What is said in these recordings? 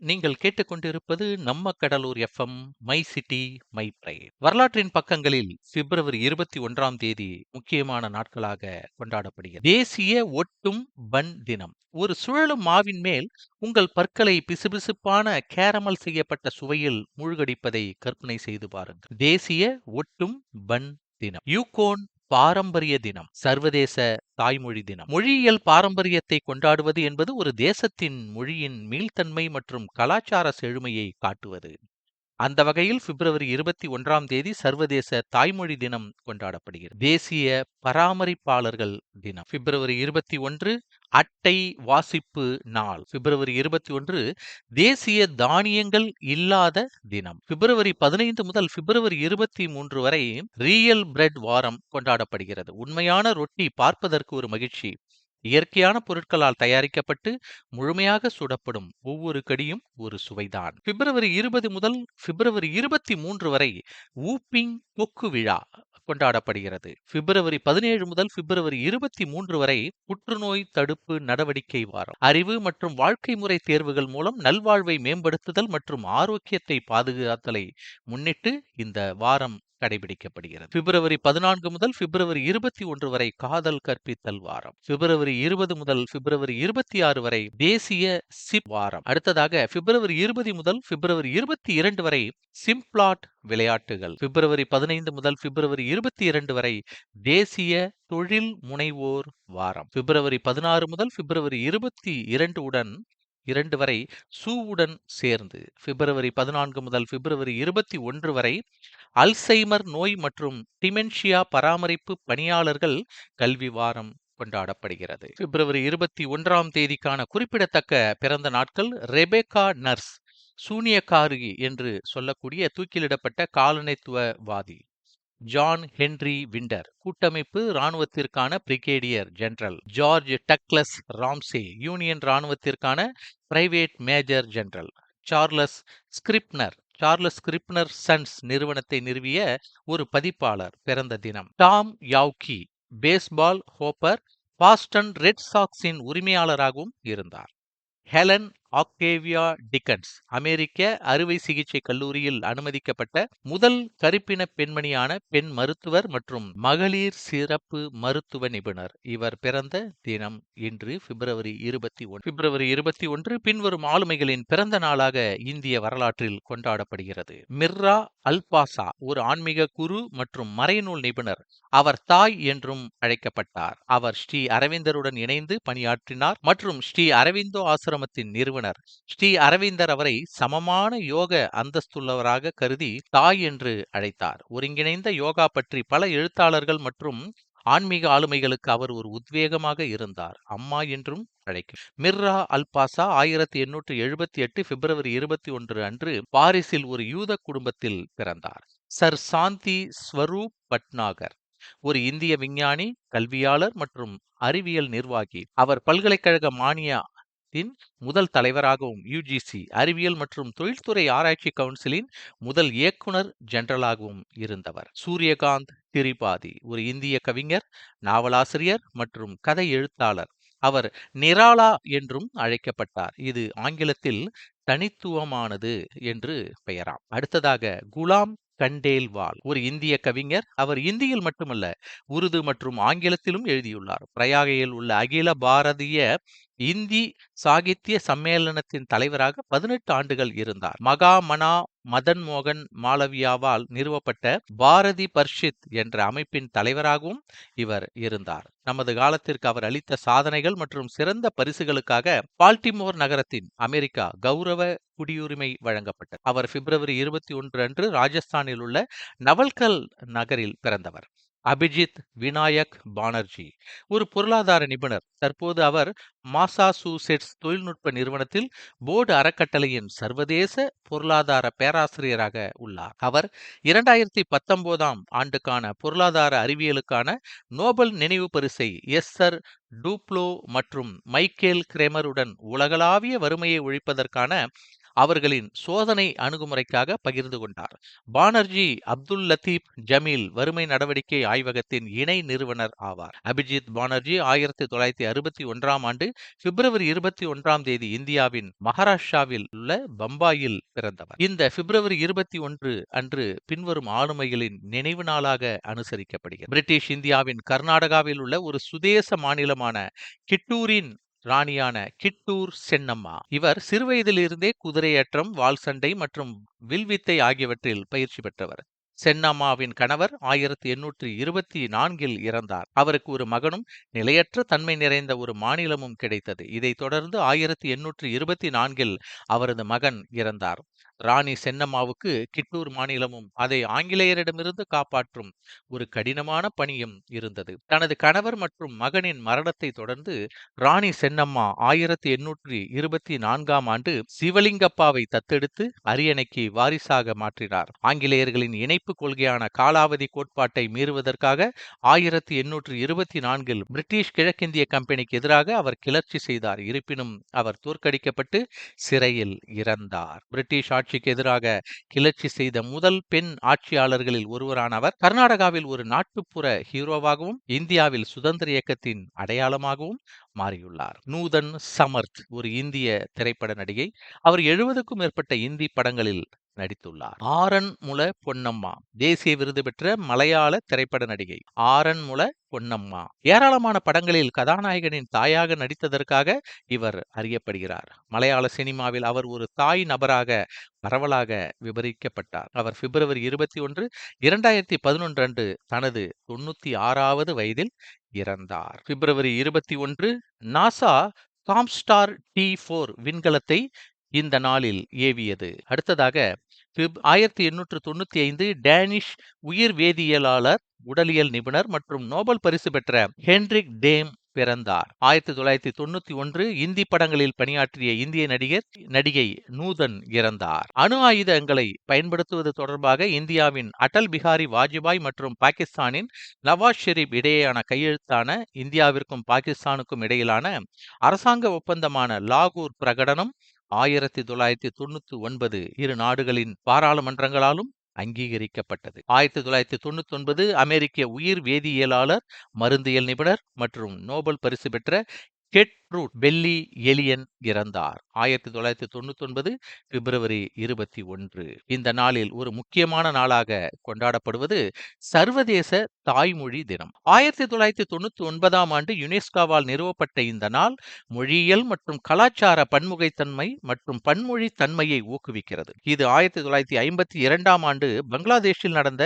நீங்கள் கேட்டுக்கொண்டிருப்பது நம்ம Cuddalore FM my city my pride. வரலாற்றின் பக்கங்களில் பிப்ரவரி 21ஆம் தேதி முக்கியமான நாட்களாக கொண்டாடப்படுகிறது. தேசிய ஒட்டும் பன் தினம். ஒரு சுழலும் மாவின் மேல் உங்கள் பற்களை பிசுபிசுப்பான கேரமல் செய்யப்பட்ட சுவையில் மூழ்கடிப்பதை கற்பனை செய்து பாருங்கள். தேசிய ஒட்டும் பன் தினம். யூகோன் பாரம்பரிய தினம். சர்வதேச தாய்மொழி தினம். மொழியியல் பாரம்பரியத்தை கொண்டாடுவது என்பது ஒரு தேசத்தின் மொழியின் மீள்தன்மை மற்றும் கலாச்சார செழுமையை காட்டுவது. அந்த வகையில் பிப்ரவரி 21ஆம் தேதி சர்வதேச தாய்மொழி தினம் கொண்டாடப்படுகிறது. தேசிய பராமரிப்பாளர்கள் தினம். பிப்ரவரி 21 அட்டை வாசிப்பு நாள். பிப்ரவரி 21 தேசிய தானியங்கள் இல்லாத தினம். பிப்ரவரி 15 முதல் பிப்ரவரி 23 வரை ரியல் பிரெட் வாரம் கொண்டாடப்படுகிறது. உண்மையான ரொட்டி பார்ப்பதற்கு ஒரு மகிழ்ச்சி. இயற்கையான பொருட்களால் தயாரிக்கப்பட்டு முழுமையாக சுடப்படும் ஒவ்வொரு கடியும் ஒரு சுவைதான். பிப்ரவரி 20 முதல் பிப்ரவரி 23 வரை ஊப்பிங் கொக்கு விழா கொண்டாடப்படுகிறது. பிப்ரவரி 17 முதல் பிப்ரவரி 23 வரை புற்றுநோய் தடுப்பு நடவடிக்கை வாரம். அறிவு மற்றும் வாழ்க்கை முறை தேர்வுகள் மூலம் நல்வாழ்வை மேம்படுத்துதல் மற்றும் ஆரோக்கியத்தை பாதுகாத்தலை முன்னிட்டு இந்த வாரம் கடைபிடிக்கப்படுகிறது. பிப்ரவரி 14 முதல் பிப்ரவரி 21 வரை காதல் கற்பித்தல் வாரம். பிப்ரவரி 20 முதல் பிப்ரவரி 26 வரை தேசிய சிப் வாரம். அடுத்ததாக பிப்ரவரி 20 முதல் பிப்ரவரி 22 வரை சிம்ப்ளாட் விளையாட்டுகள். பிப்ரவரி 15 முதல் பிப்ரவரி 22 வரை தேசிய தொழில் முனைவோர் வாரம். பிப்ரவரி 16 முதல் பிப்ரவரி 22 வரை சூவுடன் சேர்ந்து. பிப்ரவரி 14 முதல் பிப்ரவரி 21 வரை அல்சைமர் நோய் மற்றும் டிமென்ஷியா பராமரிப்பு பணியாளர்கள் கல்வி வாரம் கொண்டாடப்படுகிறது. பிப்ரவரி 21ஆம் தேதிக்கான குறிப்பிடத்தக்க பிறந்த நாட்கள் ரெபேக்கா நர்ஸ், சூனியக்காரி என்று சொல்லக்கூடிய தூக்கிலிடப்பட்ட காலனித்துவவாதி. ஜான் ஹென்றி விண்டர், கூட்டமைப்பு இராணுவத்திற்கான brigadier general. George Douglas Ramsay, union இராணுவத்திற்கான private major general. Charles Scribner Sons நிறுவனத்தை நிறுவிய ஒரு பதிப்பாளர் பிறந்த தினம். Tom Yawkey, baseball hopper, Boston Red சாக்ஸின் உரிமையாளராகவும் இருந்தார். ஹெலன் ஆக்டேவியா டிக்கன்ஸ், அமெரிக்க அறுவை சிகிச்சை கல்லூரியில் அனுமதிக்கப்பட்ட முதல் கருப்பின பெண்மணியான பெண் மருத்துவர் மற்றும் மகளிர் சிறப்பு மருத்துவ நிபுணர். இவர் பிறந்த தினம் இன்று பிப்ரவரி 21. பிப்ரவரி 21 பின்வரும் ஆளுமைகளின் பிறந்த நாளாக இந்திய வரலாற்றில் கொண்டாடப்படுகிறது. மிர்ரா அல்பாசா, ஒரு ஆன்மீக குரு மற்றும் மறைநூல் நிபுணர். அவர் தாய் என்றும் அழைக்கப்பட்டார். அவர் ஸ்ரீ அரவிந்தருடன் இணைந்து பணியாற்றினார் மற்றும் ஸ்ரீ அரவிந்தோ ஆசிரமத்தின் நிறுவனர். ஸ்ரீ அரவிந்தர் அவரை சமமான யோக அந்தஸ்துள்ளவராக கருதி தாய் என்று அழைத்தார். ஒருங்கிணைந்த யோகா பற்றி பல எழுத்தாளர்கள் மற்றும் ஆன்மீக ஆளுமைகளுக்கு அவர் ஒரு உத்வேகமாக இருந்தார். அம்மா என்றும் அழைக்கும். மிர்ரா அல்பாசா 1878 பிப்ரவரி 21 அன்று பாரிஸில் ஒரு யூத குடும்பத்தில் பிறந்தார். சர் சாந்தி ஸ்வரூப் பட்நாகர், ஒரு இந்திய விஞ்ஞானி, கல்வியாளர் மற்றும் அறிவியல் நிர்வாகி. அவர் பல்கலைக்கழக மானியத்தின் முதல் தலைவராகவும் யுஜிசி அறிவியல் மற்றும் தொழில்துறை ஆராய்ச்சி கவுன்சிலின் முதல் இயக்குனர் ஜெனரலாகவும் இருந்தவர். சூரியகாந்த் திரிபாதி, ஒரு இந்திய கவிஞர், நாவலாசிரியர் மற்றும் கதை எழுத்தாளர். அவர் நிராலா என்றும் அழைக்கப்பட்டார். இது ஆங்கிலத்தில் தனித்துவமானது என்று பெயராம். அடுத்ததாக குலாம் கண்டேல்வால், ஒரு இந்திய கவிஞர். அவர் இந்தியில் மட்டுமல்ல, உருது மற்றும் ஆங்கிலத்திலும் எழுதியுள்ளார். பிரயாகையில் உள்ள அகில பாரதிய இந்தி சாகித்ய சம்மேளனத்தின் தலைவராக 18 ஆண்டுகள் இருந்தார். மகாமனா மதன் மோகன் மாளவியாவால் நிறுவப்பட்ட பாரதி பர்ஷித் என்ற அமைப்பின் தலைவராகவும் இவர் இருந்தார். நமது காலத்திற்கு அவர் அளித்த சாதனைகள் மற்றும் சிறந்த பரிசுகளுக்காக பால்டிமோர் நகரத்தின் அமெரிக்கா கௌரவ குடியுரிமை வழங்கப்பட்டது. அவர் பிப்ரவரி 21 அன்று ராஜஸ்தானில் உள்ள நவல்கல் நகரில் பிறந்தவர். அபிஜித் விநாயக் பானர்ஜி, ஒரு பொருளாதார நிபுணர். தற்போது அவர் மாசாசூசெட்ஸ் தொழில்நுட்ப நிறுவனத்தில் போர்டு அறக்கட்டளையின் சர்வதேச பொருளாதார பேராசிரியராக உள்ளார். அவர் 2019ஆம் ஆண்டுக்கான பொருளாதார அறிவியலுக்கான நோபல் நினைவு பரிசை எஸ்ஸர் டூப்ளோ மற்றும் மைக்கேல் கிரெமருடன் உலகளாவிய வறுமையை ஒழிப்பதற்கான அவர்களின் சோதனை அணுகுமுறைக்காக பகிர்ந்து கொண்டார். பானர்ஜி அப்துல் லத்தீப் ஜமீல் வறுமை நடவடிக்கை ஆய்வகத்தின் இணை நிறுவனர் ஆவார். அபிஜித் பானர்ஜி 1961ஆம் ஆண்டு பிப்ரவரி 21ஆம் தேதி இந்தியாவின் மகாராஷ்டிராவில் உள்ள பம்பாயில் பிறந்தவர். இந்த பிப்ரவரி 21 அன்று பின்வரும் ஆளுமைகளின் நினைவு நாளாக அனுசரிக்கப்படுகிறது. பிரிட்டிஷ் இந்தியாவின் கர்நாடகாவில் உள்ள ஒரு சுதேச மாநிலமான கிட்டூரின் ராணியான கிட்டூர் சென்னம்மா. இவர் சிறுவயதிலிருந்தே குதிரையேற்றம், வாள் சண்டை மற்றும் வில்வித்தை ஆகியவற்றில் பயிற்சி பெற்றவர். சென்னம்மாவின் கணவர் 1824இல் இறந்தார். அவருக்கு ஒரு மகனும் நிலையற்ற தன்மை நிறைந்த ஒரு மாநிலமும் கிடைத்தது. இதைத் தொடர்ந்து 1824இல் அவரது மகன் இறந்தார். ராணி சென்னம்மாவுக்கு கிட்டூர் மாநிலமும் அதை ஆங்கிலேயரிடமிருந்து காப்பாற்றும் ஒரு கடினமான பணியும் இருந்தது. தனது கணவர் மற்றும் மகனின் மரணத்தை தொடர்ந்து ராணி சென்னம்மா 1824ஆம் ஆண்டு சிவலிங்கப்பாவை தத்தெடுத்து அரியணைக்கு வாரிசாக மாற்றினார். ஆங்கிலேயர்களின் இணைப்பு கொள்கையான காலாவதி கோட்பாட்டை மீறுவதற்காக 1824இல் பிரிட்டிஷ் கிழக்கிந்திய கம்பெனிக்கு எதிராக அவர் கிளர்ச்சி செய்தார். இருப்பினும் அவர் தோற்கடிக்கப்பட்டு சிறையில் இறந்தார். பிரிட்டிஷ் ஆட்சிக்கு எதிராக கிளர்ச்சி செய்த முதல் பெண் ஆட்சியாளர்களில் ஒருவரான அவர் கர்நாடகாவில் ஒரு நாட்டுப்புற ஹீரோவாகவும் இந்தியாவில் சுதந்திர இயக்கத்தின் அடையாளமாகவும் மாறியுள்ளார். நூதன் சமர்த் ஒரு இந்திய திரைப்பட நடிகை. அவர் 70க்கும் மேற்பட்ட இந்தி படங்களில் நடித்துள்ளார். ஆரன்முள பொன்னம்மா தேசிய விருது பெற்ற மலையாள திரைப்பட நடிகை. ஆரன்முள பொன்னம்மா ஏராளமான படங்களில் கதாநாயகனின் தாயாக நடித்ததற்காக இவர் அறியப்படுகிறார். மலையாள சினிமாவில் அவர் ஒரு தாய் நபராக பரவலாக விவரிக்கப்பட்டார். அவர் பிப்ரவரி 21, 2011 அன்று தனது 96வது வயதில் இறந்தார். பிப்ரவரி 21 நாசா காம்ஸ்டார் T4 விண்கலத்தை இந்த நாளில் ஏவியது. அடுத்ததாக 1895 டேனிஷ் உயிர் வேதியியலாளர், உடலியல் நிபுணர் மற்றும் நோபல் பரிசு பெற்ற ஹென்ரிக் டேம் பிறந்தார். 1991 இந்தி படங்களில் பணியாற்றிய இந்திய நடிகை நூதன் இறந்தார். அணு ஆயுதங்களை பயன்படுத்துவது தொடர்பாக இந்தியாவின் அடல் பிகாரி வாஜ்பாய் மற்றும் பாகிஸ்தானின் நவாஸ் ஷெரீப் இடையேயான கையெழுத்தான இந்தியாவிற்கும் பாகிஸ்தானுக்கும் இடையிலான அரசாங்க ஒப்பந்தமான லாகூர் பிரகடனம் 1999 இரு நாடுகளின் பாராளுமன்றங்களாலும் அங்கீகரிக்கப்பட்டது. 1999 அமெரிக்க உயிர் வேதியியலாளர், மருந்தியல் நிபுணர் மற்றும் நோபல் பரிசு பெற்ற கெட்ரூட் பெல்லி எலியன் இறந்தார். 1999 பிப்ரவரி 21. இந்த நாளில் ஒரு முக்கியமான நாளாக கொண்டாடப்படுவது சர்வதேச தாய்மொழி தினம். 1999ஆம் ஆண்டு யுனெஸ்கோவால் நிறுவப்பட்ட இந்த நாள் மொழியியல் மற்றும் கலாச்சார பன்முகைத்தன்மை மற்றும் பன்மொழி தன்மையை ஊக்குவிக்கிறது. இது 1952ஆம் ஆண்டு பங்களாதேஷில் நடந்த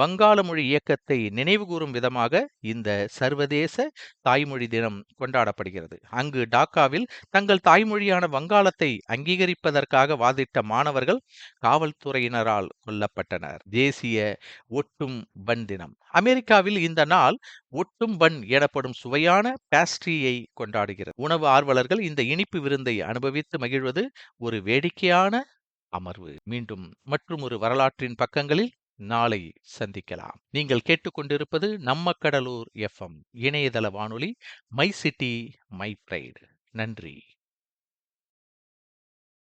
வங்காள மொழி இயக்கத்தை நினைவுகூரும் விதமாக இந்த சர்வதேச தாய்மொழி தினம் கொண்டாடப்படுகிறது. அங்கு டாக்காவில் தங்கள் தாய்மொழியான வங்காளத்தை அங்கீகரிப்பதற்காக வாதிட்ட மாணவர்கள் காவல்துறையினரால் கொல்லப்பட்டனர். தேசிய ஒட்டும் பன் தினம். அமெரிக்காவில் இந்த நாள் ஒட்டும் பன் எனப்படும் சுவையான பேஸ்ட்ரியை கொண்டாடுகிறது. உணவு ஆர்வலர்கள் இந்த இனிப்பு விருந்தை அனுபவித்து மகிழ்வது ஒரு வேடிக்கையான அமர்வு. மீண்டும் மற்றும் ஒரு வரலாற்றின் பக்கங்களில் நாளை சந்திக்கலாம். நீங்கள் கேட்டுக்கொண்டிருப்பது நம்ம கடலூர் FM இணையதள வானொலி மை சிட்டி மை பிரைட். நன்றி.